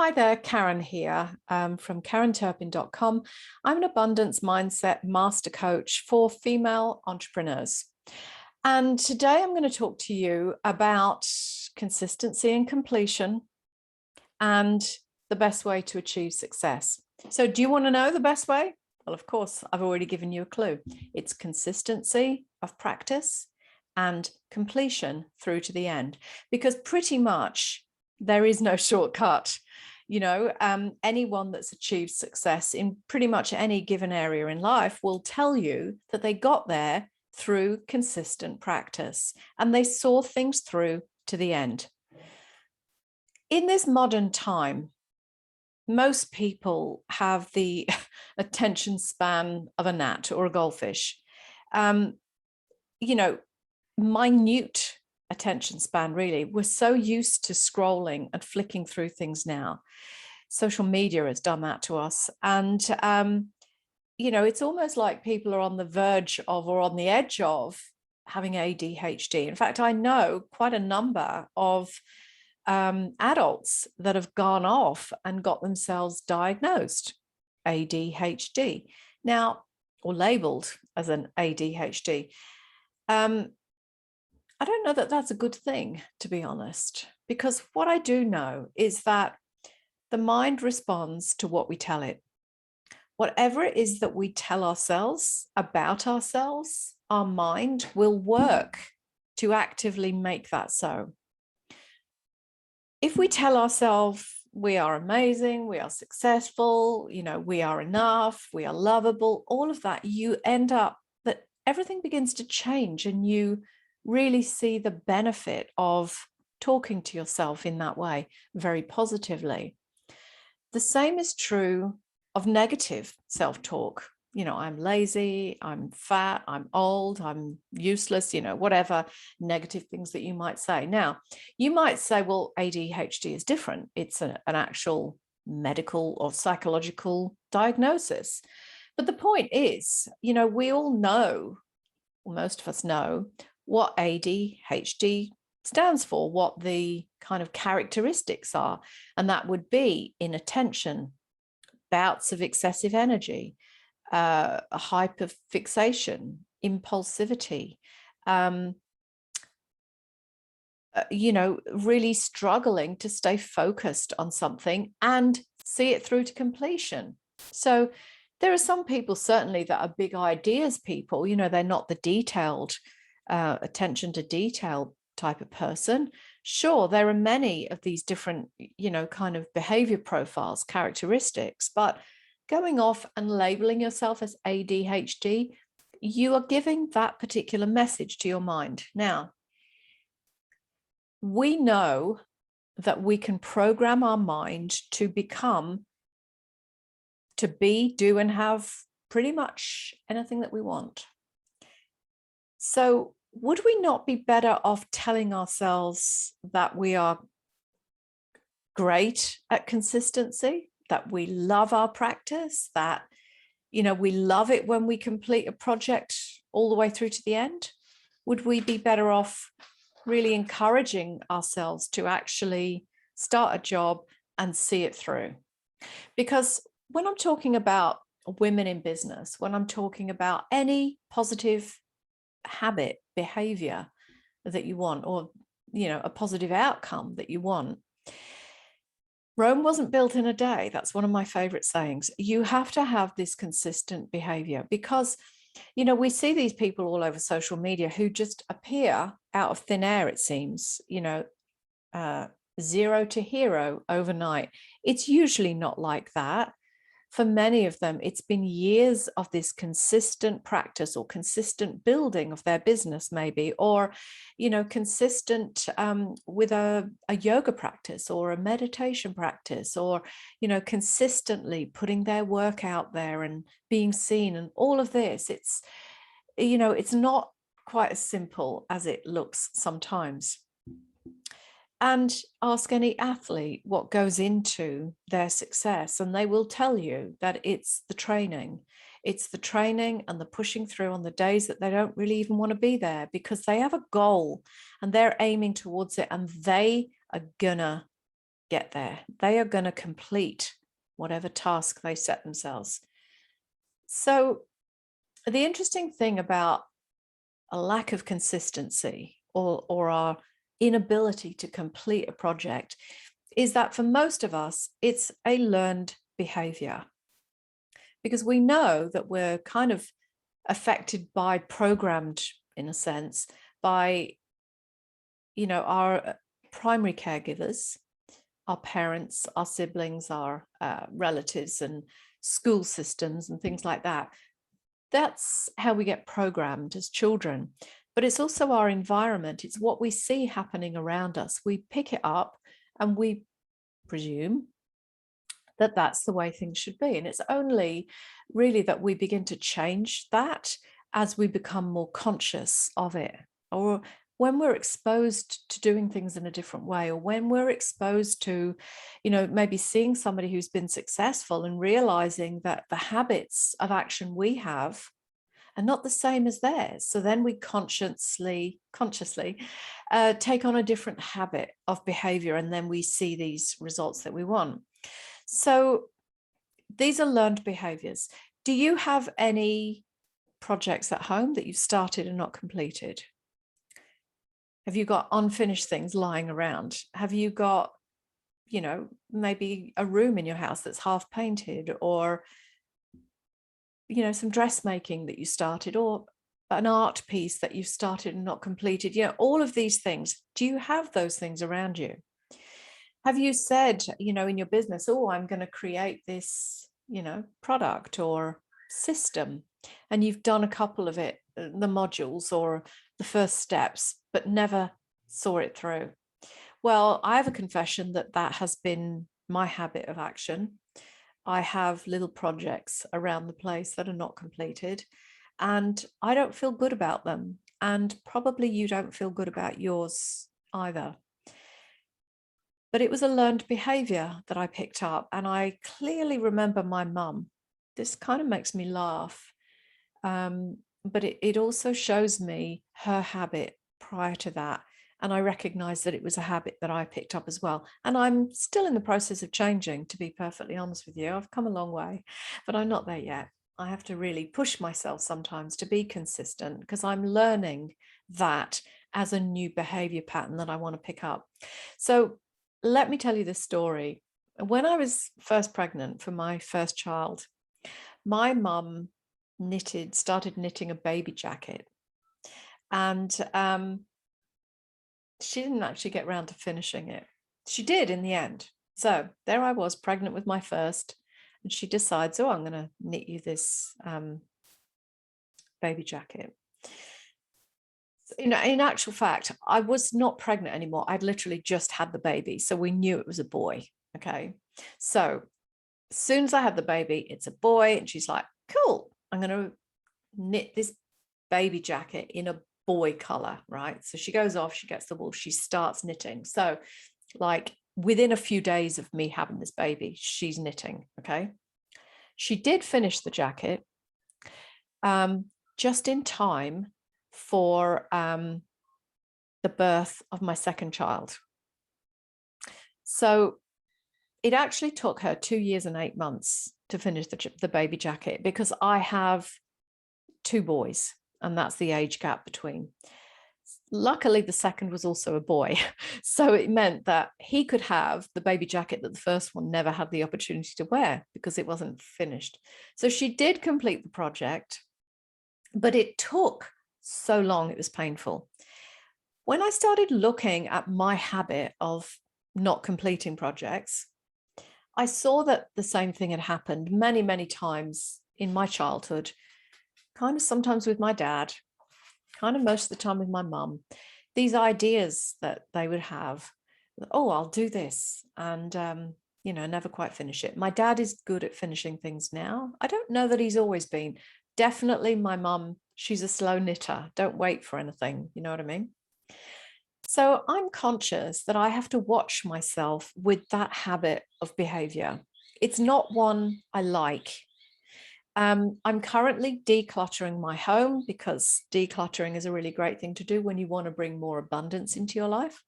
Hi there, Karen here from KarenTurpin.com. I'm an abundance mindset master coach for female entrepreneurs. And today I'm going to talk to you about consistency and completion and the best way to achieve success. So do you want to know the best way? Well, of course, I've already given you a clue. It's consistency of practice and completion through to the end, because pretty much there is no shortcut. Anyone that's achieved success in pretty much any given area in life will tell you that they got there through consistent practice and they saw things through to the end. In this modern time, most people have the attention span of a gnat or a goldfish. Minute attention span, really. We're so used to scrolling and flicking through things now. Social media has done that to us. And, it's almost like people are on the verge of or on the edge of having ADHD. In fact, I know quite a number of adults that have gone off and got themselves diagnosed ADHD now, or labeled as an ADHD. I don't know that that's a good thing, to be honest, because what I do know is that the mind responds to what we tell it. Whatever it is that we tell ourselves about ourselves, our mind will work to actively make that so. If we tell ourselves we are amazing, we are successful, we are enough, we are lovable, all of that, you end up that everything begins to change and you really see the benefit of talking to yourself in that way, very positively. The same is true of negative self-talk. I'm lazy, I'm fat, I'm old, I'm useless, whatever negative things that you might say. Now, you might say, well, ADHD is different. It's an actual medical or psychological diagnosis. But the point is, we all know, or most of us know, what ADHD stands for, what the kind of characteristics are. And that would be inattention, bouts of excessive energy, hyperfixation, impulsivity, really struggling to stay focused on something and see it through to completion. So there are some people certainly that are big ideas people, they're not the detailed attention to detail type of person. Sure, there are many of these different, kind of behavior profiles, characteristics, but going off and labeling yourself as ADHD, you are giving that particular message to your mind. Now, we know that we can program our mind to become, to be, do, and have pretty much anything that we want. So would we not be better off telling ourselves that we are great at consistency, that we love our practice, that, we love it when we complete a project all the way through to the end? Would we be better off really encouraging ourselves to actually start a job and see it through? Because when I'm talking about women in business, when I'm talking about any positive habit, behavior that you want, or a positive outcome that you want, Rome wasn't built in a day. That's one of my favorite sayings. You have to have this consistent behavior because we see these people all over social media who just appear out of thin air, it seems, zero to hero overnight. It's usually not like that. For many of them, it's been years of this consistent practice or consistent building of their business, maybe, or, consistent with a yoga practice or a meditation practice, or, consistently putting their work out there and being seen and all of this. It's, it's not quite as simple as it looks sometimes. And ask any athlete what goes into their success, and they will tell you that it's the training. It's the training and the pushing through on the days that they don't really even want to be there because they have a goal and they're aiming towards it and they are gonna get there. They are going to complete whatever task they set themselves. So the interesting thing about a lack of consistency or our inability to complete a project is that for most of us, it's a learned behavior, because we know that we're kind of affected by, programmed in a sense, by, our primary caregivers, our parents, our siblings, our relatives, and school systems and things like that. That's how we get programmed as children. But it's also our environment. It's what we see happening around us. We pick it up and we presume that that's the way things should be. And it's only really that we begin to change that as we become more conscious of it, or when we're exposed to doing things in a different way, or when we're exposed to, maybe seeing somebody who's been successful and realizing that the habits of action we have are not the same as theirs. So then we consciously take on a different habit of behavior, and then we see these results that we want. So these are learned behaviors. Do you have any projects at home that you've started and not completed? Have you got unfinished things lying around? Have you got, maybe a room in your house that's half painted, or, some dressmaking that you started, or an art piece that you've started and not completed? All of these things. Do you have those things around you? Have you said, in your business, oh, I'm going to create this, product or system, and you've done a couple of it, the modules or the first steps, but never saw it through? Well, I have a confession that has been my habit of action. I have little projects around the place that are not completed, and I don't feel good about them. And probably you don't feel good about yours either. But it was a learned behavior that I picked up. And I clearly remember my mum. This kind of makes me laugh. But it also shows me her habit prior to that. And I recognize that it was a habit that I picked up as well. And I'm still in the process of changing, to be perfectly honest with you. I've come a long way, but I'm not there yet. I have to really push myself sometimes to be consistent, because I'm learning that as a new behavior pattern that I want to pick up. So let me tell you this story. When I was first pregnant for my first child, my mum started knitting a baby jacket. And she didn't actually get around to finishing it. She did in the end. So there I was, pregnant with my first, and she decides, oh, I'm going to knit you this baby jacket. In actual fact, I was not pregnant anymore. I'd literally just had the baby. So we knew it was a boy. Okay. So as soon as I had the baby, it's a boy. And she's like, cool, I'm going to knit this baby jacket in a boy color, right? So she goes off, she gets the wool, she starts knitting. So like within a few days of me having this baby, she's knitting. Okay. She did finish the jacket just in time for the birth of my second child. So it actually took her 2 years and 8 months to finish the baby jacket, because I have 2 boys, and that's the age gap between. Luckily, the second was also a boy. So it meant that he could have the baby jacket that the first one never had the opportunity to wear because it wasn't finished. So she did complete the project, but it took so long, it was painful. When I started looking at my habit of not completing projects, I saw that the same thing had happened many, many times in my childhood, kind of sometimes with my dad, kind of most of the time with my mum. These ideas that they would have, oh, I'll do this, and never quite finish it. My dad is good at finishing things now. I don't know that he's always been. Definitely my mum, she's a slow knitter. Don't wait for anything. You know what I mean? So I'm conscious that I have to watch myself with that habit of behavior. It's not one I like. I'm currently decluttering my home, because decluttering is a really great thing to do when you want to bring more abundance into your life.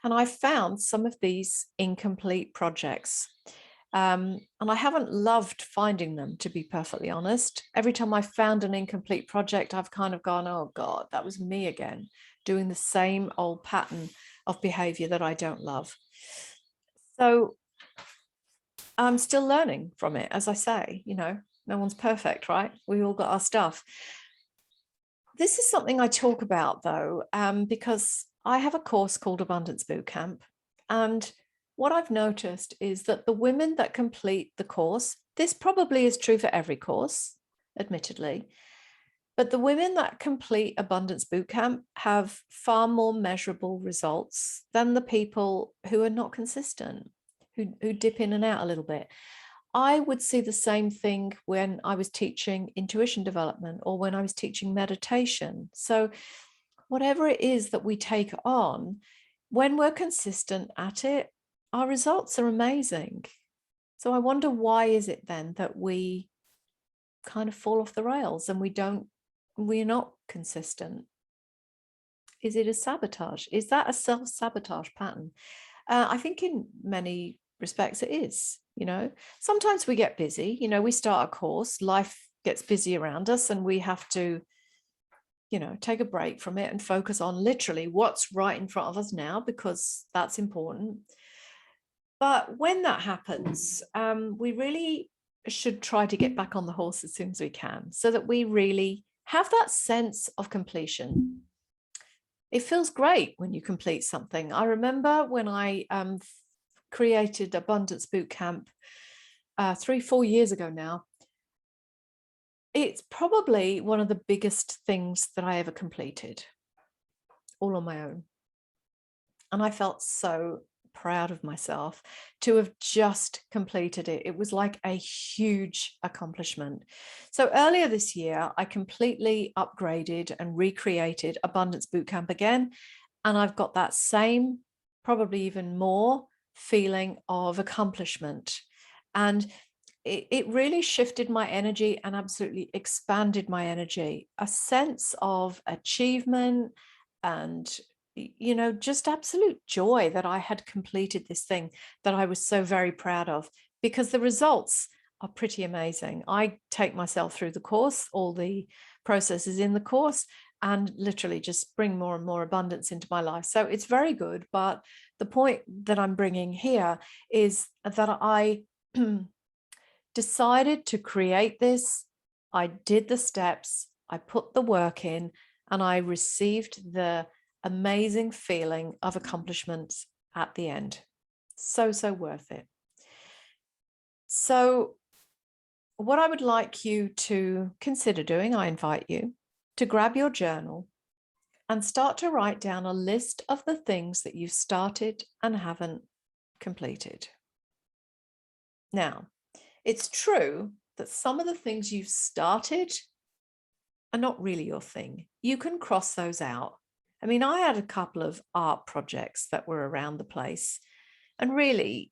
And I found some of these incomplete projects. And I haven't loved finding them, to be perfectly honest. Every time I found an incomplete project, I've kind of gone, oh God, that was me again, doing the same old pattern of behavior that I don't love. So I'm still learning from it. As I say, no one's perfect, right? We all got our stuff. This is something I talk about, though, because I have a course called Abundance Bootcamp. And what I've noticed is that the women that complete the course, this probably is true for every course, admittedly, but the women that complete Abundance Bootcamp have far more measurable results than the people who are not consistent, who dip in and out a little bit. I would see the same thing when I was teaching intuition development or when I was teaching meditation. So whatever it is that we take on, when we're consistent at it, our results are amazing. So I wonder, why is it then that we kind of fall off the rails and we're not consistent? Is it a sabotage? Is that a self-sabotage pattern? I think in many respects it is. Sometimes we get busy, we start a course, life gets busy around us, and we have to take a break from it and focus on literally what's right in front of us now, because that's important. But when that happens, we really should try to get back on the horse as soon as we can, so that we really have that sense of completion. It feels great when you complete something. I remember when I created Abundance Bootcamp 3-4 years ago now. It's probably one of the biggest things that I ever completed, all on my own. And I felt so proud of myself to have just completed it. It was like a huge accomplishment. So earlier this year, I completely upgraded and recreated Abundance Bootcamp again. And I've got that same, probably even more, feeling of accomplishment. And it really shifted my energy and absolutely expanded my energy. A sense of achievement and just absolute joy that I had completed this thing that I was so very proud of, because the results are pretty amazing. I take myself through the course, all the processes in the course, and literally just bring more and more abundance into my life. So it's very good. But the point that I'm bringing here is that I decided to create this. I did the steps, I put the work in, and I received the amazing feeling of accomplishment at the end. So worth it. So what I would like you to consider doing, I invite you to grab your journal and start to write down a list of the things that you've started and haven't completed. Now, it's true that some of the things you've started are not really your thing. You can cross those out. I mean, I had a couple of art projects that were around the place, and really,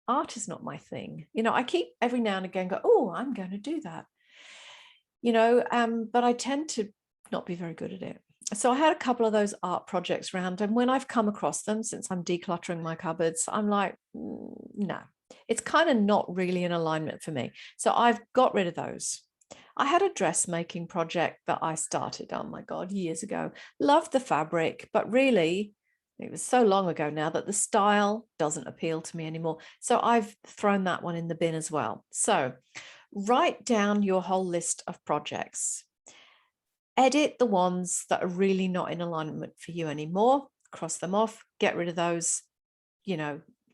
art is not my thing. I keep every now and again go, oh, I'm going to do that. But I tend to not be very good at it. So I had a couple of those art projects around, and when I've come across them, since I'm decluttering my cupboards, I'm like, no, it's kind of not really in alignment for me. So I've got rid of those. I had a dressmaking project that I started, oh my God, years ago. Loved the fabric, but really, it was so long ago now that the style doesn't appeal to me anymore. So I've thrown that one in the bin as well. So write down your whole list of projects. Edit the ones that are really not in alignment for you anymore. Cross them off, get rid of those.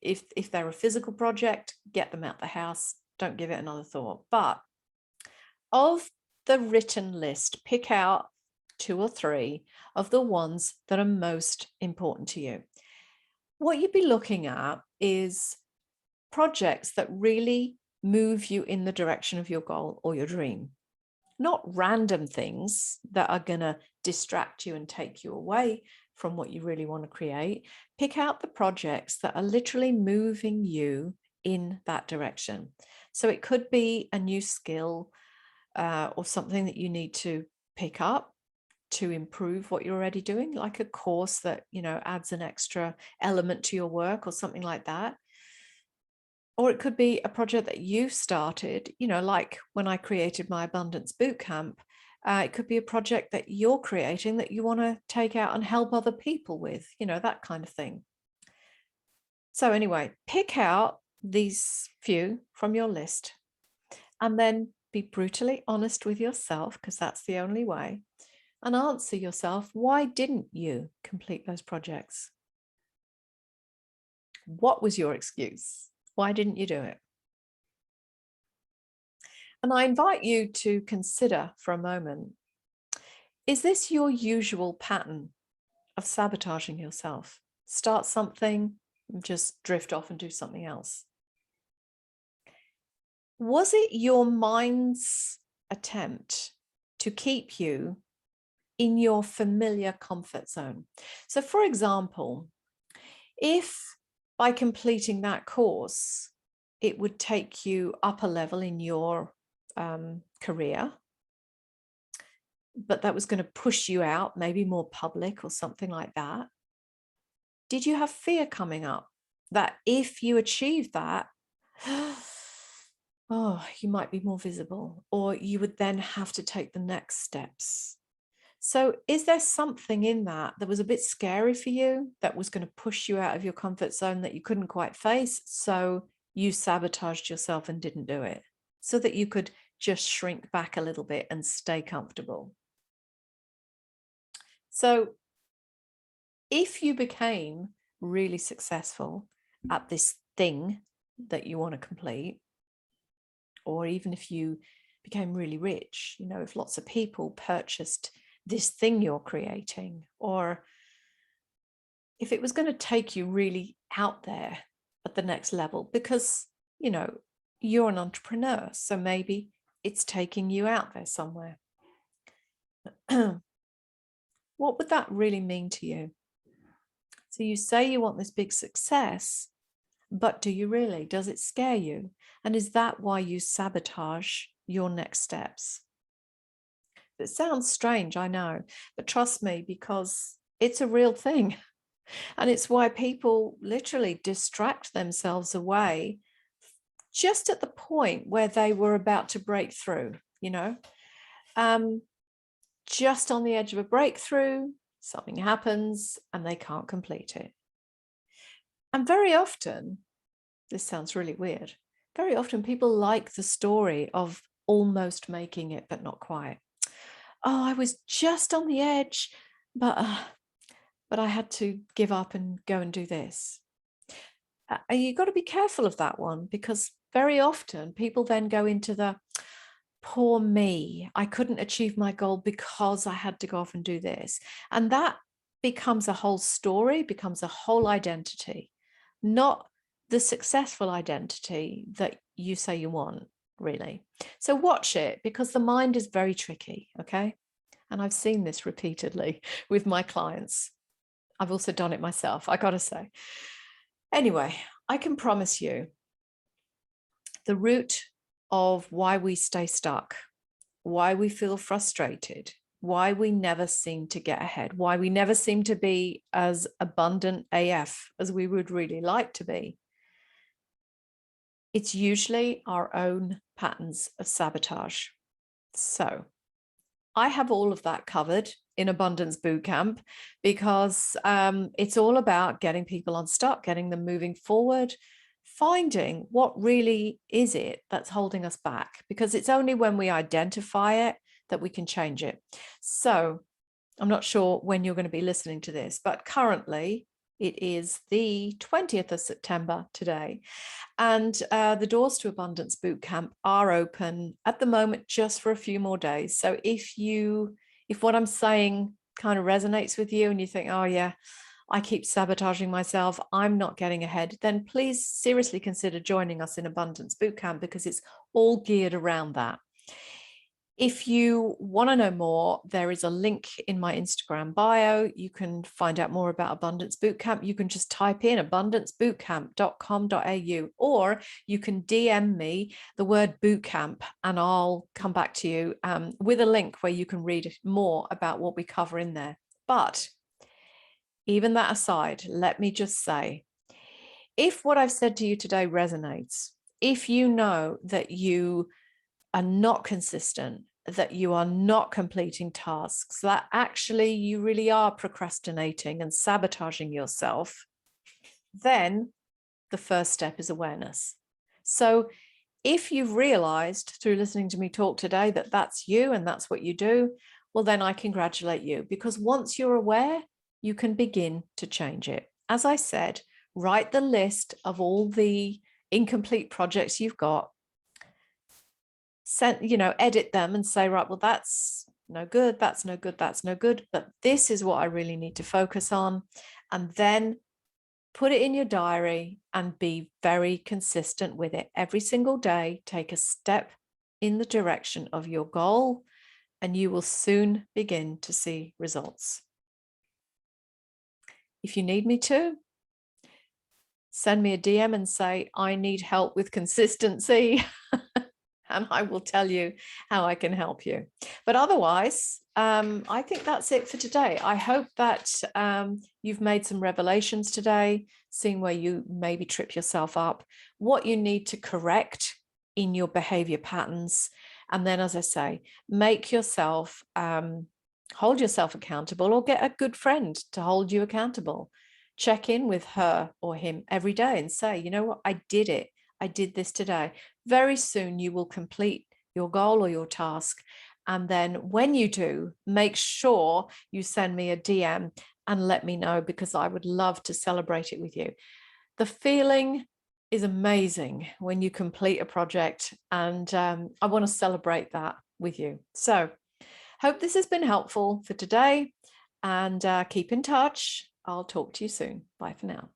If they're a physical project, get them out the house. Don't give it another thought. But of the written list, pick out 2 or 3 of the ones that are most important to you. What you'd be looking at is projects that really move you in the direction of your goal or your dream, not random things that are going to distract you and take you away from what you really want to create. Pick out the projects that are literally moving you in that direction. So it could be a new skill, or something that you need to pick up. to improve what you're already doing, like a course that, adds an extra element to your work or something like that. Or it could be a project that you started, like when I created my Abundance Bootcamp. It could be a project that you're creating that you want to take out and help other people with, that kind of thing. So anyway, pick out these few from your list and then be brutally honest with yourself, because that's the only way, and answer yourself, why didn't you complete those projects? What was your excuse? Why didn't you do it? And I invite you to consider for a moment, is this your usual pattern of sabotaging yourself? Start something, just drift off and do something else. Was it your mind's attempt to keep you in your familiar comfort zone? So for example, if by completing that course, it would take you up a level in your career, but that was going to push you out, maybe more public or something like that, did you have fear coming up that if you achieved that, you might be more visible, or you would then have to take the next steps? So is there something in that was a bit scary for you, that was going to push you out of your comfort zone, that you couldn't quite face? So you sabotaged yourself and didn't do it so that you could just shrink back a little bit and stay comfortable. So if you became really successful at this thing that you want to complete, or even if you became really rich, if lots of people purchased this thing you're creating, or if it was going to take you really out there at the next level, because, you're an entrepreneur, so maybe it's taking you out there somewhere. What would that really mean to you? So you say you want this big success, but do you really? Does it scare you? And is that why you sabotage your next steps? It sounds strange, I know, but trust me, because it's a real thing. And it's why people literally distract themselves away just at the point where they were about to break through, just on the edge of a breakthrough, something happens and they can't complete it. And very often, this sounds really weird, very often people like the story of almost making it, but not quite. Oh, I was just on the edge, but I had to give up and go and do this. You've got to be careful of that one, because very often people then go into the poor me, I couldn't achieve my goal because I had to go off and do this. And that becomes a whole story, becomes a whole identity, not the successful identity that you say you want, really. So watch it, because the mind is very tricky, okay? And I've seen this repeatedly with my clients. I've also done it myself, I gotta say. Anyway, I can promise you the root of why we stay stuck, why we feel frustrated, why we never seem to get ahead, why we never seem to be as abundant AF as we would really like to be. It's usually our own patterns of sabotage. So I have all of that covered in Abundance Bootcamp, because it's all about getting people unstuck, getting them moving forward, finding what really is it that's holding us back, because it's only when we identify it that we can change it. So I'm not sure when you're going to be listening to this, but currently it is the 20th of September today. And the doors to Abundance Bootcamp are open at the moment just for a few more days. So if what I'm saying kind of resonates with you and you think, oh yeah, I keep sabotaging myself, I'm not getting ahead, then please seriously consider joining us in Abundance Bootcamp, because it's all geared around that. If you want to know more, there is a link in my Instagram bio. You can find out more about Abundance Bootcamp. You can just type in abundancebootcamp.com.au, or you can DM me the word bootcamp and I'll come back to you with a link where you can read more about what we cover in there. But even that aside, let me just say, if what I've said to you today resonates, if you know that you are not consistent, that you are not completing tasks, that actually you really are procrastinating and sabotaging yourself, then the first step is awareness. So if you've realized through listening to me talk today that that's you and that's what you do, well, then I congratulate you, because once you're aware, you can begin to change it. As I said, write the list of all the incomplete projects you've got, edit them and say, right, well, that's no good, that's no good, that's no good, but this is what I really need to focus on. And then put it in your diary and be very consistent with it. Every single day, take a step in the direction of your goal, and you will soon begin to see results. If you need me to, send me a DM and say, I need help with consistency. And I will tell you how I can help you. But otherwise, I think that's it for today. I hope that you've made some revelations today, seeing where you maybe trip yourself up, what you need to correct in your behavior patterns. And then, as I say, make yourself, hold yourself accountable, or get a good friend to hold you accountable. Check in with her or him every day and say, you know what, I did it. I did this today. Very soon you will complete your goal or your task. And then when you do, make sure you send me a DM and let me know, because I would love to celebrate it with you. The feeling is amazing when you complete a project, and I want to celebrate that with you. So hope this has been helpful for today, and keep in touch. I'll talk to you soon. Bye for now.